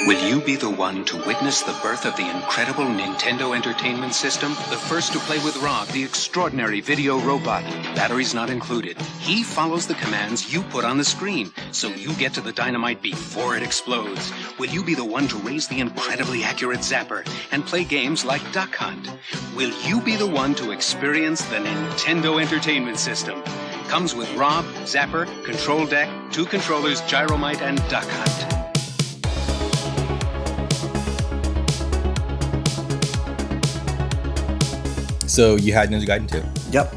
Will you be the one to witness the birth of the incredible Nintendo Entertainment System? The first to play with Rob, the extraordinary video robot. Batteries not included. He follows the commands you put on the screen, so you get to the dynamite before it explodes. Will you be the one to raise the incredibly accurate zapper and play games like Duck Hunt? Will you be the one to experience the Nintendo Entertainment System? Comes with Rob, zapper, control deck, 2 controllers, gyromite, and Duck Hunt. So you had Ninja Gaiden 2? Yep.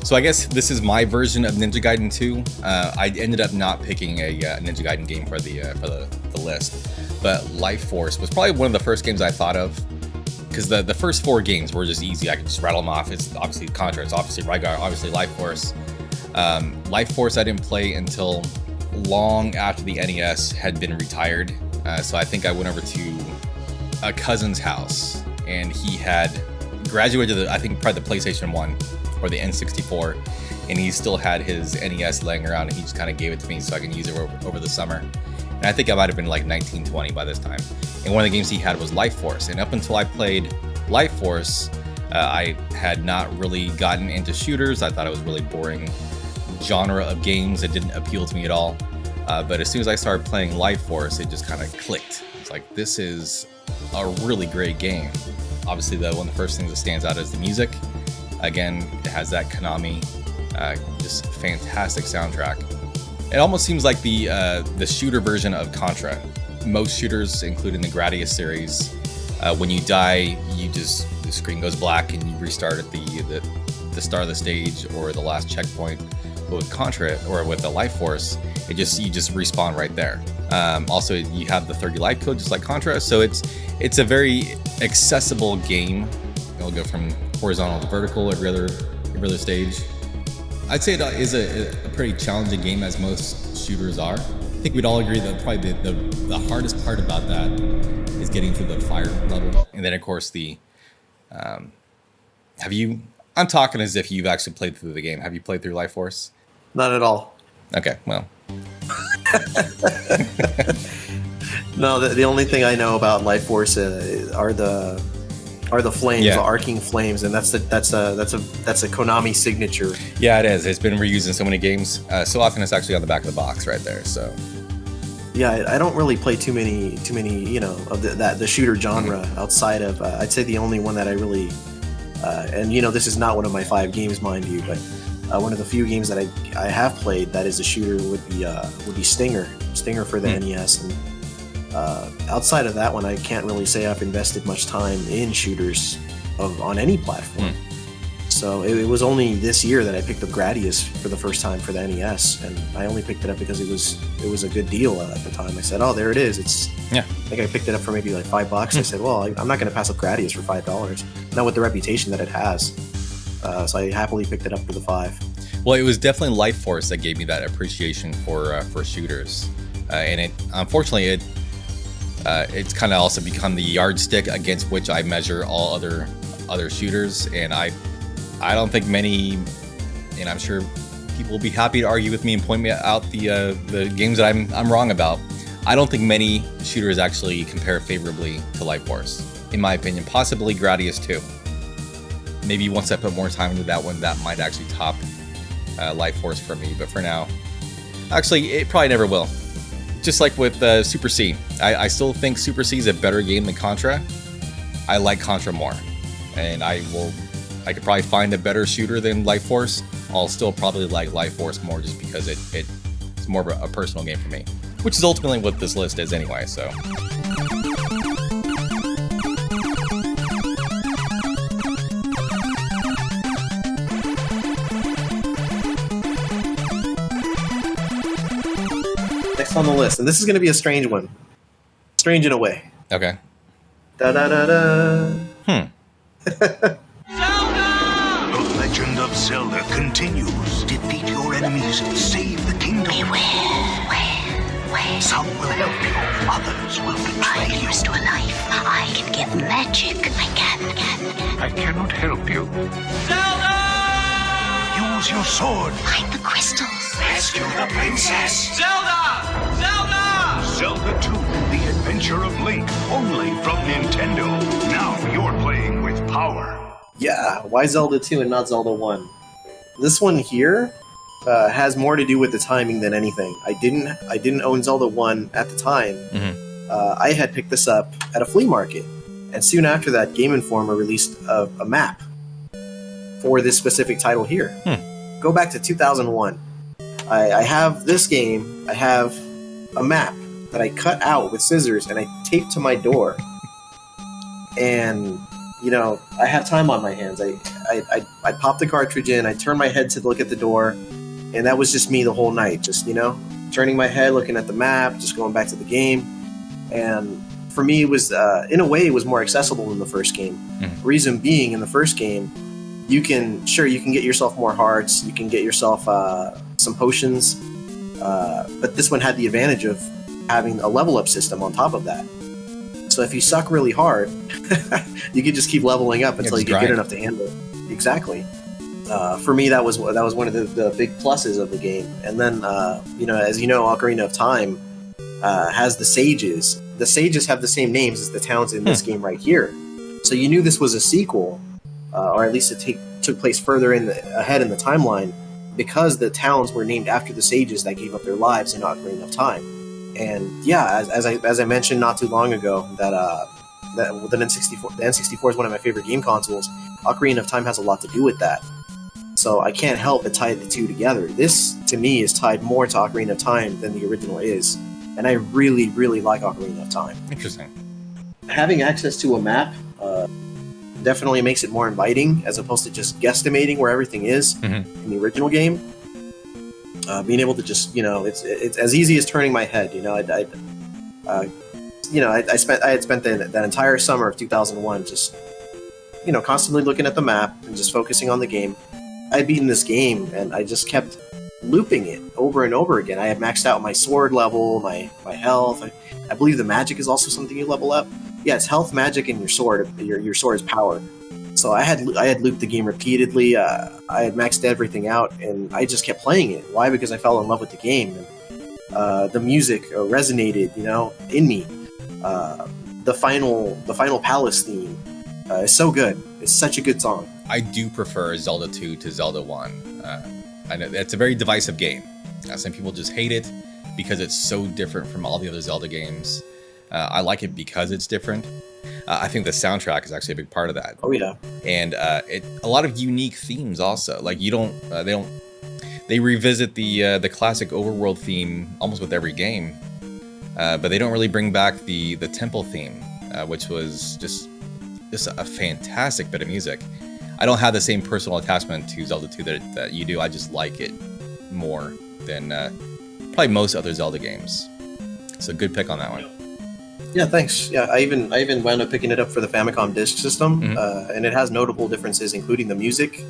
So I guess this is my version of Ninja Gaiden 2. I ended up not picking a Ninja Gaiden game for the list, but Life Force was probably one of the first games I thought of, because the first 4 games were just easy. I could just rattle them off. It's obviously Contra, it's obviously Rygar, obviously Life Force. Life Force I didn't play until long after the NES had been retired. So I think I went over to a cousin's house, and he had graduated I think probably the PlayStation 1 or the N64, and he still had his NES laying around, and he just kind of gave it to me so I can use it over the summer. And I think I might have been like 19, 20 by this time. And one of the games he had was Life Force, and up until I played Life Force, I had not really gotten into shooters. I thought it was really boring genre of games. It didn't appeal to me at all. But as soon as I started playing Life Force, it just kind of clicked. It's like, this is a really great game. Obviously, one of the first things that stands out is the music. Again, it has that Konami, just fantastic soundtrack. It almost seems like the shooter version of Contra. Most shooters, including the Gradius series, when you die, the screen goes black and you restart at the start of the stage or the last checkpoint. But with Contra or with the Life Force, you just respawn right there. Also, you have the 30 life code just like Contra, so it's a very accessible game. It'll go from horizontal to vertical every other stage. I'd say it is a pretty challenging game, as most shooters are. I think we'd all agree that probably the hardest part about that is getting through the fire level, and then of course I'm talking as if you've actually played through the game. Have you played through Life Force? Not at all. Okay, well. No, the only thing I know about Life Force are the flames, the arcing flames, and that's a Konami signature. Yeah, it is. It's been reused in so many games. So often it's actually on the back of the box right there. So. Yeah, I don't really play too many, of the shooter genre outside of. I'd say the only one that I really, and this is not one of my 5 games, mind you, but one of the few games that I have played that is a shooter would be Stinger for the NES, and outside of that one, I can't really say I've invested much time in shooters on any platform. So it was only this year that I picked up Gradius for the first time for the NES, and I only picked it up because it was a good deal at the time. I said, "Oh, there it is." I think I picked it up for maybe like $5. I said, "Well, I'm not going to pass up Gradius for $5, not with the reputation that it has." So I happily picked it up for the $5. Well, it was definitely Life Force that gave me that appreciation for shooters, and unfortunately it's kind of also become the yardstick against which I measure all other shooters, and I don't think many, and I'm sure people will be happy to argue with me and point me out the games that I'm wrong about. I don't think many shooters actually compare favorably to Life Force, in my opinion. Possibly Gradius too. Maybe once I put more time into that one, that might actually top Life Force for me. But for now, actually, it probably never will. Just like with Super C. I still think Super C is a better game than Contra. I like Contra more. And I could probably find a better shooter than Life Force. I'll still probably like Life Force more just because it's more of a personal game for me. Which is ultimately what this list is anyway, so. Next on the list, and this is going to be a strange one. Strange in a way. Okay. Da-da-da-da. Zelda! The legend of Zelda continues. Defeat your enemies, save the kingdom. Beware. Some will help you, others will betray I can you. restore life. I can give magic. I can. I cannot help you. Zelda! Use your sword. Find the crystals. Rescue the princess. Zelda! Zelda 2, the Adventure of Link, only from Nintendo. Now you're playing with power. Yeah, why Zelda 2 and not Zelda 1? This one here has more to do with the timing than anything. I didn't own Zelda 1 at the time. I had picked this up at a flea market, and soon after that, Game Informer released a map for this specific title here. Go back to 2001. I have this game. I have a map that I cut out with scissors and I taped to my door. And you know, I have time on my hands. I popped the cartridge in. I turned my head to look at the door, and that was just me the whole night. Just, you know, turning my head, looking at the map, just going back to the game. And for me, it was in a way, it was more accessible than the first game. Reason being, in the first game, you can get yourself more hearts, you can get yourself some potions, but this one had the advantage of having a level up system on top of that. So if you suck really hard, you can just keep leveling up until you get good enough to handle it. Exactly. For me, that was one of the big pluses of the game. And then, you know, as you know, Ocarina of Time has the sages. The sages have the same names as the towns in this game right here. So you knew this was a sequel, or at least it took place further ahead in the timeline, because the towns were named after the sages that gave up their lives in Ocarina of Time. And yeah, as I mentioned not too long ago, that the N64 is one of my favorite game consoles. Ocarina of Time has a lot to do with that. So I can't help but tie the two together. This, to me, is tied more to Ocarina of Time than the original is. And I really, really like Ocarina of Time. Interesting. Having access to a map definitely makes it more inviting, as opposed to just guesstimating where everything is in the original game. Being able to just, you know, it's as easy as turning my head. You know, I had spent that entire summer of 2001 just, you know, constantly looking at the map and just focusing on the game. I had beaten this game, and I just kept looping it over and over again. I had maxed out my sword level, my health. I believe the magic is also something you level up. Yeah, it's health, magic, and your sword. Your sword is power. So I had looped the game repeatedly. I had maxed everything out, and I just kept playing it. Why? Because I fell in love with the game. And, the music resonated, you know, in me. The final palace theme is so good. It's such a good song. I do prefer Zelda 2 to Zelda 1. I know it's a very divisive game. Some people just hate it because it's so different from all the other Zelda games. I like it because it's different. I think the soundtrack is actually a big part of that. Oh yeah, and a lot of unique themes also. Like they revisit the classic overworld theme almost with every game, but they don't really bring back the temple theme, which was just a fantastic bit of music. I don't have the same personal attachment to Zelda 2 that you do. I just like it more than probably most other Zelda games. So good pick on that one. Yeah, thanks. Yeah, I even wound up picking it up for the Famicom Disk System, and it has notable differences, including the music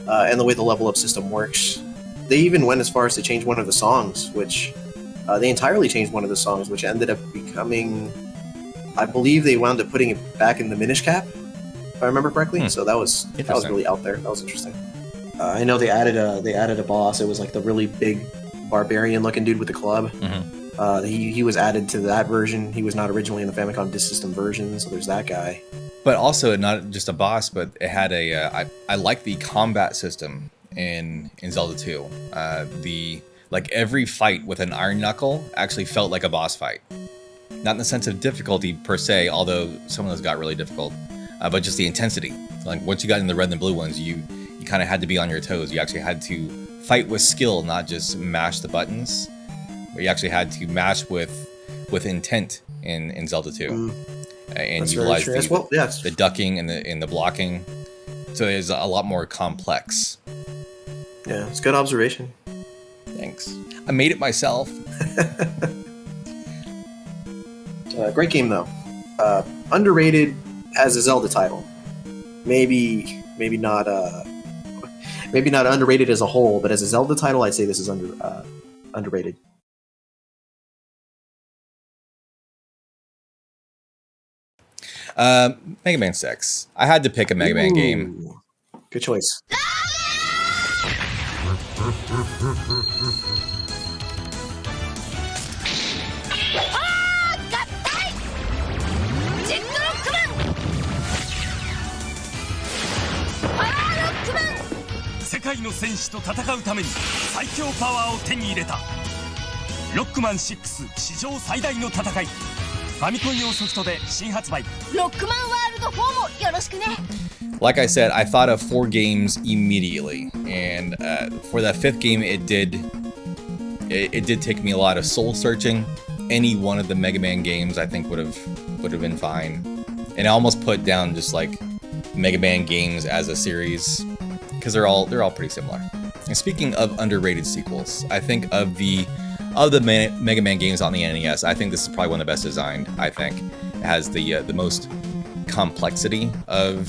and the way the level up system works. They even went as far as to change one of the songs, which they entirely changed one of the songs, which ended up becoming, I believe they wound up putting it back in the Minish Cap, if I remember correctly. So that was really out there. That was interesting. I know they added a boss. It was like the really big barbarian looking dude with the club. He was added to that version. He was not originally in the Famicom Disk System version, so there's that guy. But also not just a boss, but it had I like the combat system in Zelda 2. Every fight with an iron knuckle actually felt like a boss fight. Not in the sense of difficulty per se, although some of those got really difficult, but just the intensity. Like once you got in the red and the blue ones, you kind of had to be on your toes. You actually had to fight with skill, not just mash the buttons. But you actually had to mash with intent in Zelda 2, and utilize the ducking and the blocking. So it's a lot more complex. Yeah, it's a good observation. Thanks. I made it myself. Great game though. Underrated as a Zelda title. Maybe not underrated as a whole, but as a Zelda title, I'd say this is underrated. Mega Man 6. I had to pick a Mega Man game. Good choice. 界の戦士と戦うために最強パワーを手に入れた。ロックマン6史上最大の戦い。ファミコン用ソフトで新発売。ロックマンワールド4もよろしくね。Like I said, I thought of 4 games immediately, and for that 5th game, it did take me a lot of soul searching. Any one of the Mega Man games, I think, would have been fine, and I almost put down just like Mega Man games as a series because they're all pretty similar. And speaking of underrated sequels, I think of the Mega Man games on the NES, I think this is probably one of the best designed. I think it has the most complexity of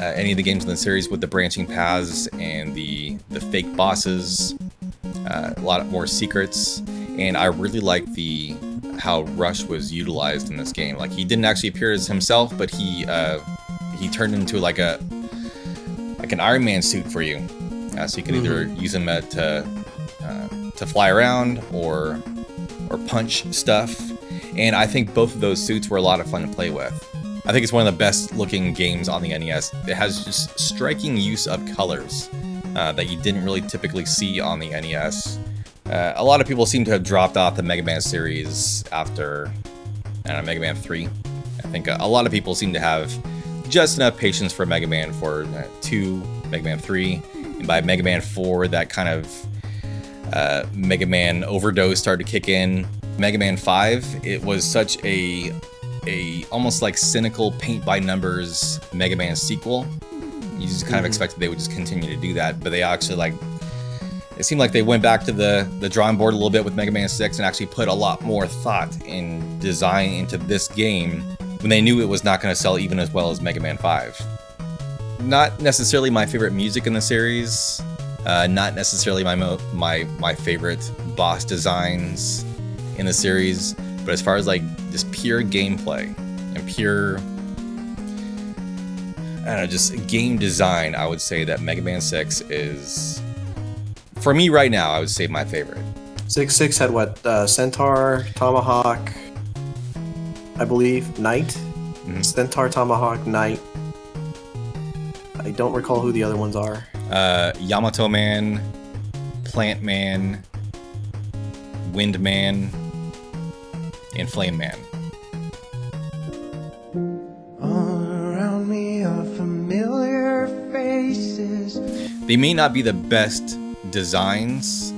any of the games in the series, with the branching paths and the fake bosses, a lot more secrets, and I really like how Rush was utilized in this game. Like, he didn't actually appear as himself, but he turned into like an Iron Man suit for you, so you can either use him to fly around or punch stuff, and I think both of those suits were a lot of fun to play with. I think it's one of the best looking games on the NES. It has just striking use of colors that you didn't really typically see on the NES. A lot of people seem to have dropped off the Mega Man series after, I don't know, Mega Man 3. I think a lot of people seem to have just enough patience for Mega Man 2, Mega Man 3, and by Mega Man 4, that kind of Mega Man overdose started to kick in. Mega Man 5, it was such a almost like cynical paint by numbers Mega Man sequel. You just kind of expected they would just continue to do that, but they actually it seemed like they went back to the drawing board a little bit with Mega Man 6 and actually put a lot more thought and design into this game when they knew it was not going to sell even as well as Mega Man 5. Not necessarily my favorite music in the series, not necessarily my favorite boss designs in the series, but as far as like just pure gameplay and pure, I don't know, just game design, I would say that Mega Man 6 is, for me right now, I would say my favorite. 6 had what? Centaur, Tomahawk, I believe, Knight? Centaur, Tomahawk, Knight. I don't recall who the other ones are. Yamato Man, Plant Man, Wind Man, and Flame Man. All around me are familiar faces. They may not be the best designs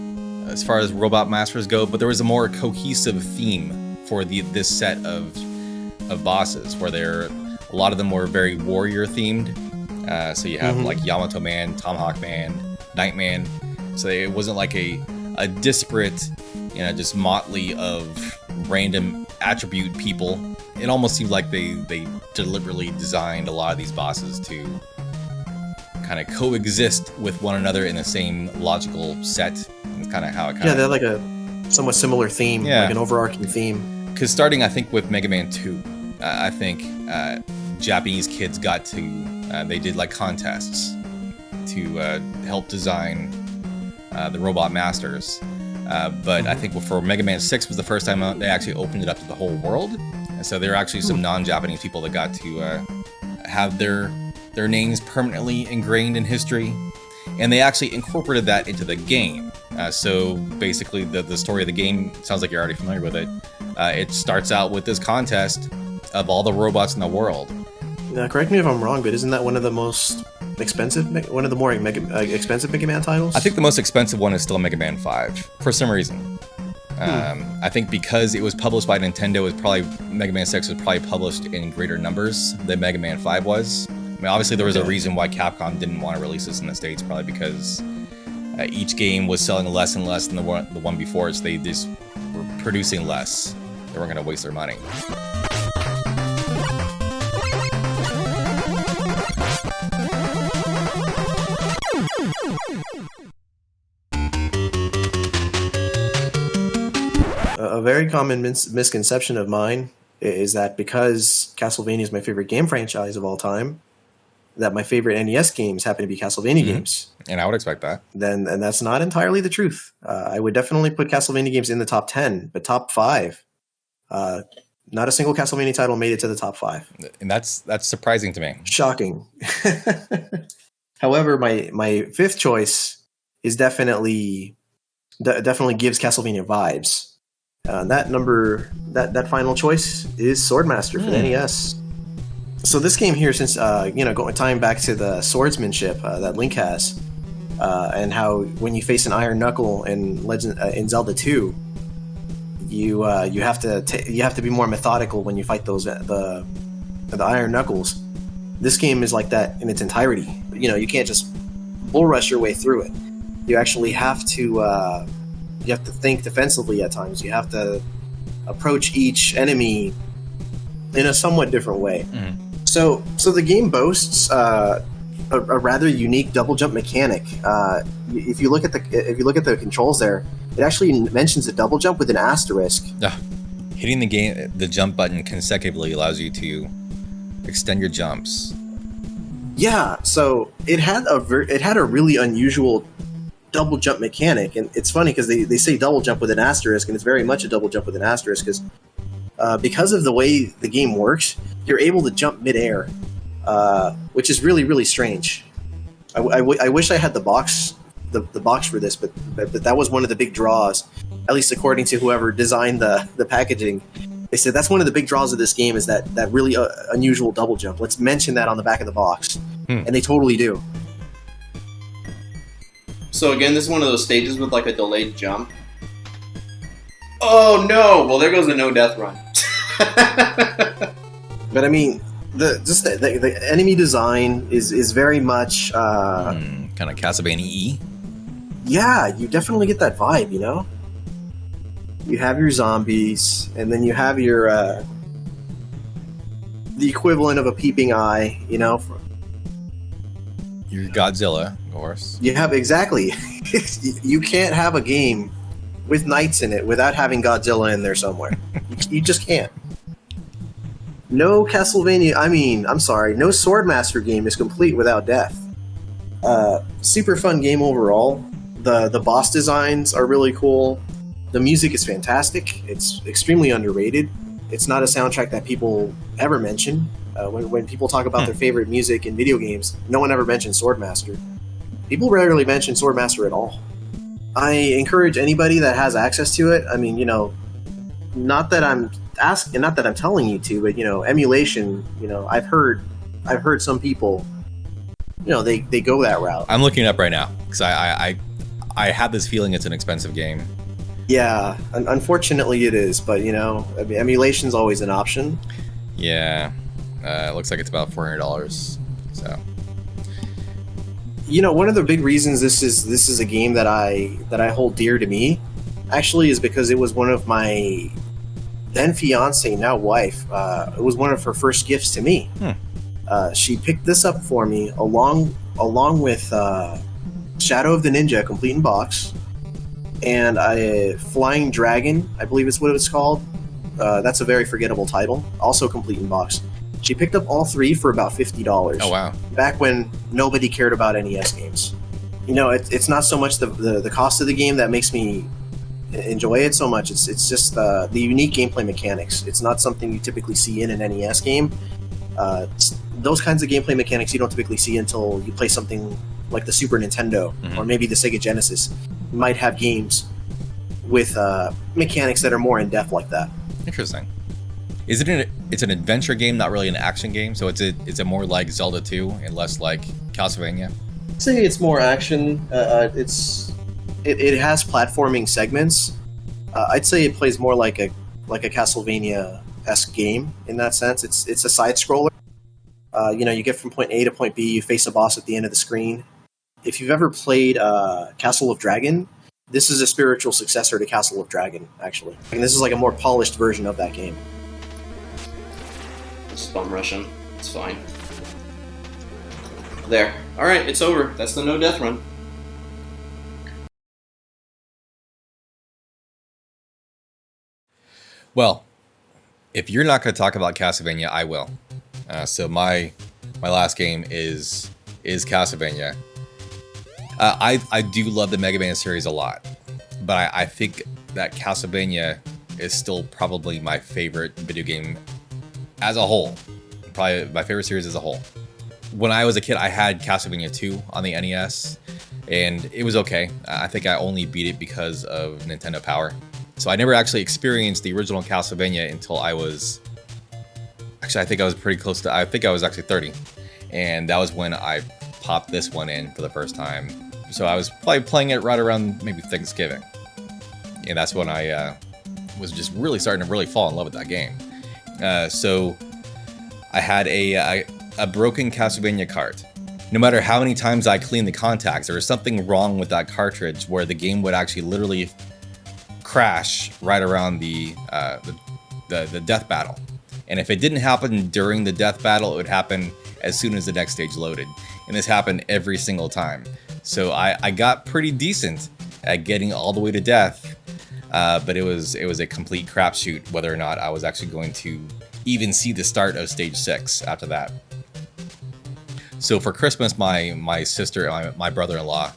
as far as Robot Masters go, but there was a more cohesive theme for this set of bosses, where a lot of them were very warrior themed. So you have like Yamato Man, Tomahawk Man, Knight Man. So it wasn't like a disparate, just motley of random attribute people. It almost seemed like they deliberately designed a lot of these bosses to kind of coexist with one another in the same logical set. It's kind of how it kind of... Yeah, they had like a somewhat similar theme, like an overarching theme. Because starting, I think, with Mega Man 2, I think Japanese kids got to... they did like contests to help design the Robot Masters. But I think for Mega Man 6 was the first time they actually opened it up to the whole world. And so there are actually some non-Japanese people that got to have their names permanently ingrained in history. And they actually incorporated that into the game. So basically the story of the game, sounds like you're already familiar with it. It starts out with this contest of all the robots in the world. Now, correct me if I'm wrong, but isn't that one of the most expensive, one of the more expensive Mega Man titles? I think the most expensive one is still Mega Man 5, for some reason. I think because it was published by Nintendo, Mega Man 6 was probably published in greater numbers than Mega Man 5 was. I mean, obviously there was a reason why Capcom didn't want to release this in the States, probably because each game was selling less and less than the one before, so they just were producing less. They weren't going to waste their money. A very common misconception of mine is that because Castlevania is my favorite game franchise of all time, that my favorite NES games happen to be Castlevania games. And I would expect that. And that's not entirely the truth. I would definitely put Castlevania games in the top 10, but top 5. Not a single Castlevania title made it to the top 5. And that's surprising to me. Shocking. However, my fifth choice is definitely gives Castlevania vibes. That final choice is Swordmaster for the NES. So this game here, since tying back to the swordsmanship that Link has, and how when you face an Iron Knuckle in Zelda 2, you have to be more methodical when you fight the Iron Knuckles. This game is like that in its entirety. You can't just bull rush your way through it. You actually have to think defensively at times. You have to approach each enemy in a somewhat different way. So the game boasts a rather unique double jump mechanic. If you look at the controls there, it actually mentions a double jump with an asterisk. Hitting the jump button consecutively allows you to extend your jumps. Yeah, so it had a really unusual double jump mechanic, and it's funny because they say double jump with an asterisk, and it's very much a double jump with an asterisk because of the way the game works, you're able to jump midair, which is really, really strange. I wish I had the box for this, but that was one of the big draws, at least according to whoever designed the packaging. They said that's one of the big draws of this game is that really unusual double jump. Let's mention that on the back of the box, and they totally do. So again, this is one of those stages with like a delayed jump. Oh no! Well, there goes the no death run. But I mean, the enemy design is very much kind of Castlevania-y. Yeah, you definitely get that vibe. You have your zombies, and then you have your the equivalent of a peeping eye. Your Godzilla, of course. You have exactly. You can't have a game with knights in it without having Godzilla in there somewhere. You just can't. No Castlevania. I'm sorry. No Swordmaster game is complete without death. Super fun game overall. The boss designs are really cool. The music is fantastic. It's extremely underrated. It's not a soundtrack that people ever mention. When people talk about their favorite music in video games, no one ever mentions Swordmaster. People rarely mention Swordmaster at all. I encourage anybody that has access to it. I mean, not that I'm asking, not that I'm telling you to, but emulation. I've heard some people, they go that route. I'm looking it up right now because I have this feeling it's an expensive game. Yeah, unfortunately it is, but emulation's always an option. Yeah, it looks like it's about $400. So, one of the big reasons this is a game that I hold dear to me, actually, is because it was one of my then fiance, now wife. It was one of her first gifts to me. She picked this up for me along with Shadow of the Ninja, complete in box. And Flying Dragon, I believe is what it's called. That's a very forgettable title. Also complete in box. She picked up all three for about $50. Oh, wow. Back when nobody cared about NES games. It's not so much the cost of the game that makes me enjoy it so much. It's just the unique gameplay mechanics. It's not something you typically see in an NES game. Those kinds of gameplay mechanics you don't typically see until you play something like the Super Nintendo or maybe the Sega Genesis. You might have games with mechanics that are more in depth like that. Interesting. It's an adventure game, not really an action game. So it's a more like Zelda 2 and less like Castlevania. I'd say it's more action. It has platforming segments. I'd say it plays more like a Castlevania-esque game in that sense. It's a side scroller. You get from point A to point B. You face a boss at the end of the screen. If you've ever played Castle of Dragon, this is a spiritual successor to Castle of Dragon, actually. And this is like a more polished version of that game. Just bum rush him. It's fine. There. Alright, it's over. That's the no death run. Well, if you're not going to talk about Castlevania, I will. So my last game is Castlevania. I do love the Mega Man series a lot, but I think that Castlevania is still probably my favorite video game as a whole. Probably my favorite series as a whole. when I was a kid, I had Castlevania 2 on the NES, and it was okay. I think I only beat it because of Nintendo Power. So I never actually experienced the original Castlevania until I was... Actually, I think I was pretty close to... I think I was actually 30. And that was when I popped this one in for the first time. So I was probably playing it right around maybe Thanksgiving. And that's when I was just really starting to really fall in love with that game. So I had a broken Castlevania cart. No matter how many times I cleaned the contacts, there was something wrong with that cartridge where the game would actually literally crash right around the death battle. And if it didn't happen during the death battle, it would happen as soon as the next stage loaded. And this happened every single time. So I got pretty decent at getting all the way to death, but it was a complete crapshoot whether or not I was actually going to even see the start of stage 6 after that. So for Christmas, my sister, my brother-in-law,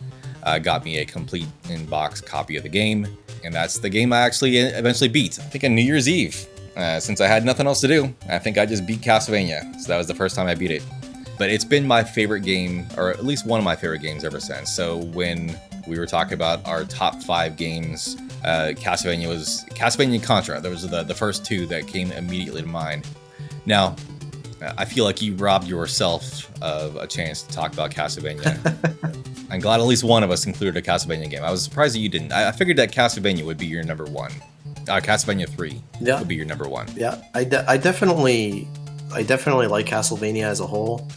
got me a complete in-box copy of the game, and that's the game I actually eventually beat. I think on New Year's Eve, since I had nothing else to do. I think I just beat Castlevania, so that was the first time I beat it. But it's been my favorite game, or at least one of my favorite games ever since. So when we were talking about our top 5 games, Castlevania Contra. That was the first 2 that came immediately to mind. Now, I feel like you robbed yourself of a chance to talk about Castlevania. I'm glad at least one of us included a Castlevania game. I was surprised that you didn't. I figured that Castlevania would be your number 1. Castlevania 3 would be your number 1. Yeah, I definitely like Castlevania as a whole.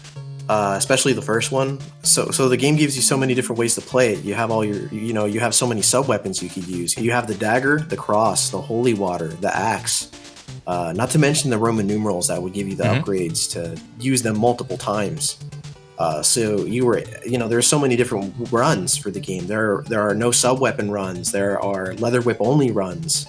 Especially the first one. So the game gives you so many different ways to play it. You have all your, you have so many sub-weapons you could use. You have the dagger, the cross, the holy water, the axe. Not to mention the Roman numerals that would give you the upgrades to use them multiple times. So there's so many different runs for the game. There are no sub-weapon runs. There are leather whip only runs.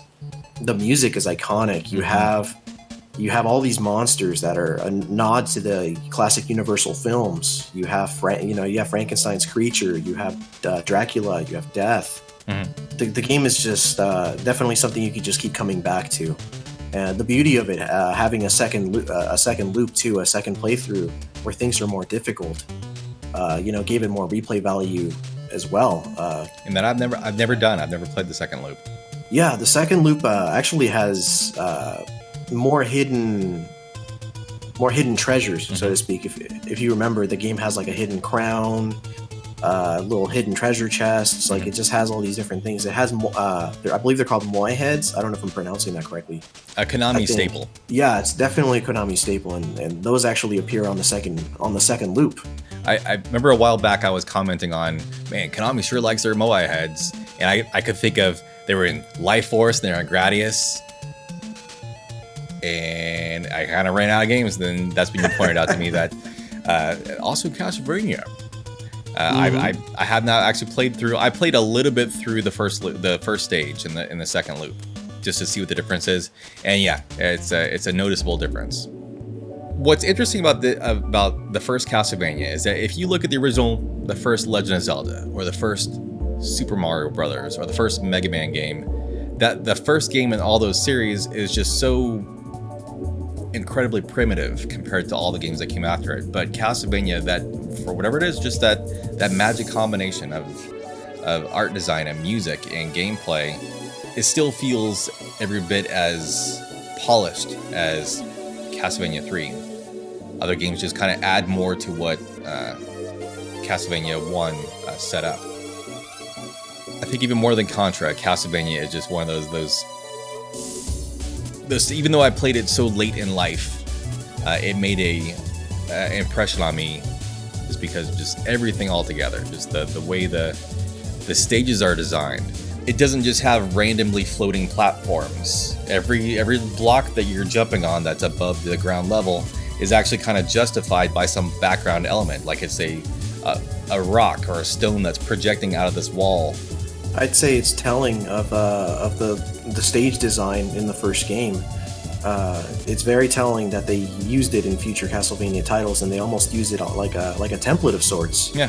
The music is iconic. You have all these monsters that are a nod to the classic Universal films. You have Frankenstein's creature. You have Dracula. You have Death. The game is just definitely something you could just keep coming back to. And the beauty of it, having a second loop too, a second playthrough where things are more difficult, gave it more replay value as well. And that I've never done. I've never played the second loop. Yeah, the second loop actually has more hidden treasures, so to speak. If you remember, the game has like a hidden crown, little hidden treasure chests. Like it just has all these different things. It has, I believe they're called Moai heads. I don't know if I'm pronouncing that correctly. A Konami staple. Yeah, it's definitely a Konami staple, and those actually appear on the second loop. I remember a while back I was commenting on, man, Konami sure likes their Moai heads, and I could think of they were in Life Force, they're in Gradius. And I kind of ran out of games. Then that's when you pointed out to me that also Castlevania. I have not actually played through. I played a little bit through the first stage in the second loop, just to see what the difference is. And yeah, it's a noticeable difference. What's interesting about the first Castlevania is that if you look at the first Legend of Zelda, or the first Super Mario Brothers, or the first Mega Man game, that the first game in all those series is just so incredibly primitive compared to all the games that came after it. But Castlevania, that for whatever it is, just that magic combination of art design and music and gameplay, it still feels every bit as polished as Castlevania 3. Other games just kind of add more to what Castlevania 1 set up. I think even more than Contra, Castlevania is just one of those even though I played it so late in life, it made a impression on me just because of just everything all together, just the way the stages are designed. It doesn't just have randomly floating platforms. Every block that you're jumping on that's above the ground level is actually kind of justified by some background element, like it's a rock or a stone that's projecting out of this wall. I'd say it's telling of the stage design in the first game. It's very telling that they used it in future Castlevania titles, and they almost use it like a template of sorts. Yeah.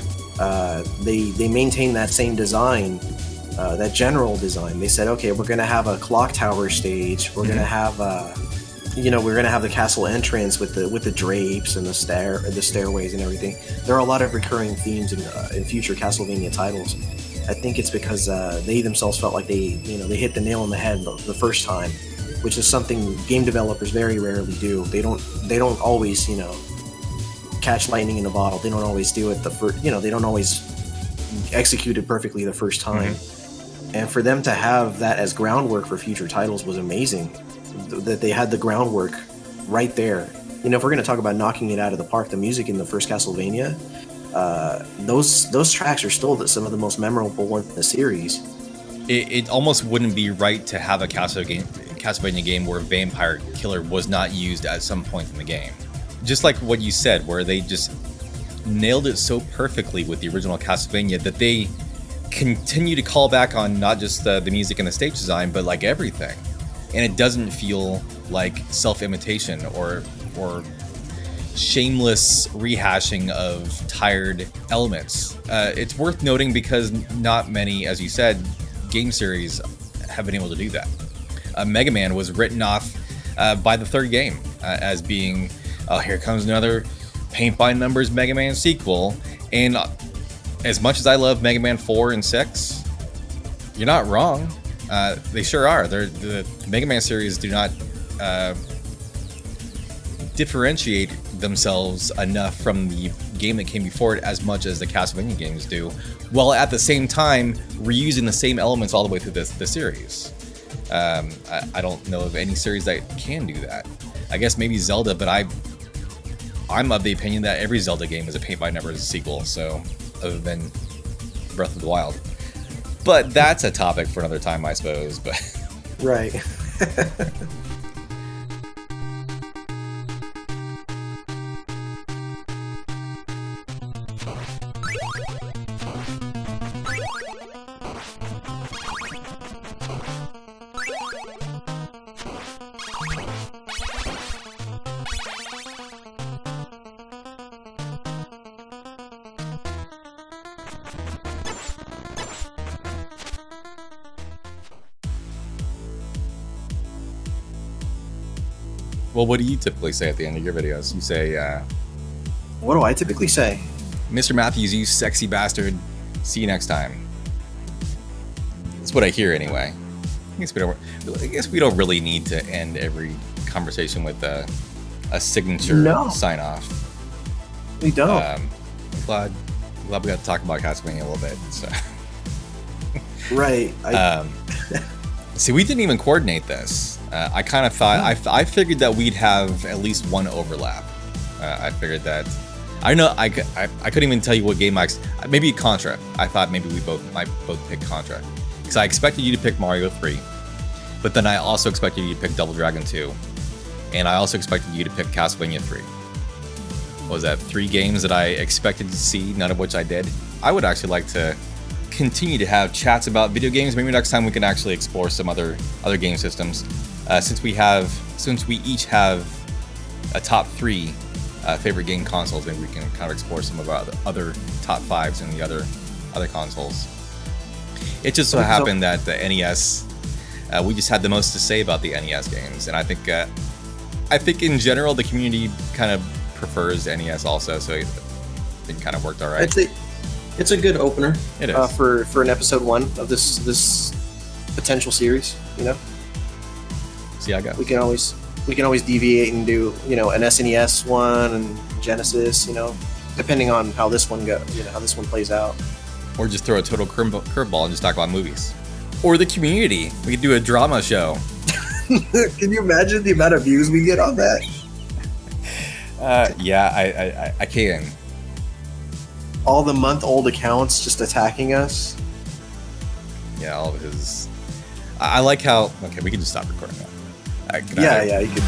They maintain that same design, that general design. They said, okay, we're gonna have a clock tower stage. We're gonna have we're gonna have the castle entrance with the drapes and the stairways and everything. There are a lot of recurring themes in future Castlevania titles. I think it's because they themselves felt like they hit the nail on the head the first time, which is something game developers very rarely do. They don't always catch lightning in a bottle. They don't always do it they don't always execute it perfectly the first time. Mm-hmm. And for them to have that as groundwork for future titles was amazing. That they had the groundwork right there. If we're going to talk about knocking it out of the park, the music in the first Castlevania, those tracks are still some of the most memorable ones in the series. It almost wouldn't be right to have a Castlevania game where Vampire Killer was not used at some point in the game. Just like what you said, where they just nailed it so perfectly with the original Castlevania that they continue to call back on not just the music and the stage design, but like everything. And it doesn't feel like self-imitation or shameless rehashing of tired elements. It's worth noting because not many, as you said, game series have been able to do that. Mega Man was written off by the third game as being, oh, here comes another paint by numbers Mega Man sequel. And as much as I love Mega Man 4 and 6, you're not wrong. They sure are. The Mega Man series do not differentiate themselves enough from the game that came before it as much as the Castlevania games do, while at the same time reusing the same elements all the way through the series. I don't know of any series that can do that. I guess maybe Zelda, but I'm of the opinion that every Zelda game is a paint by numbers sequel, so other than Breath of the Wild. But that's a topic for another time, I suppose. But right. Well, what do you typically say at the end of your videos? You say, what do I typically say? MrMatthews, you sexy bastard. See you next time. That's what I hear anyway. I guess we don't really need to end every conversation with a signature sign off. We don't. I'm glad we got to talk about Castlevania a little bit. So. Right. See, we didn't even coordinate this. I kind of thought I figured that we'd have at least one overlap. I figured that I know I couldn't even tell you what game maybe Contra. I thought maybe we might both pick Contra because I expected you to pick Mario 3, but then I also expected you to pick Double Dragon 2, and I also expected you to pick Castlevania 3. What was that 3 games that I expected to see, none of which I did? I would actually like to continue to have chats about video games. Maybe next time we can actually explore some other game systems. Since we each have a top 3 favorite game consoles, maybe we can kind of explore some of our other top 5s in the other consoles. It just so happened that the NES, we just had the most to say about the NES games, and I think in general the community kind of prefers the NES also, so it kind of worked all right. It's a good opener. It is for an episode 1 of this potential series. See how it goes. We can always deviate and do an SNES one and Genesis. Depending on how this one how this one plays out. Or just throw a total curveball and just talk about movies. Or the community. We could do a drama show. Can you imagine the amount of views we get on that? Yeah, I can. All the month-old accounts just attacking us. Yeah, all of his. I like how. Okay, we can just stop recording now. Yeah, you could.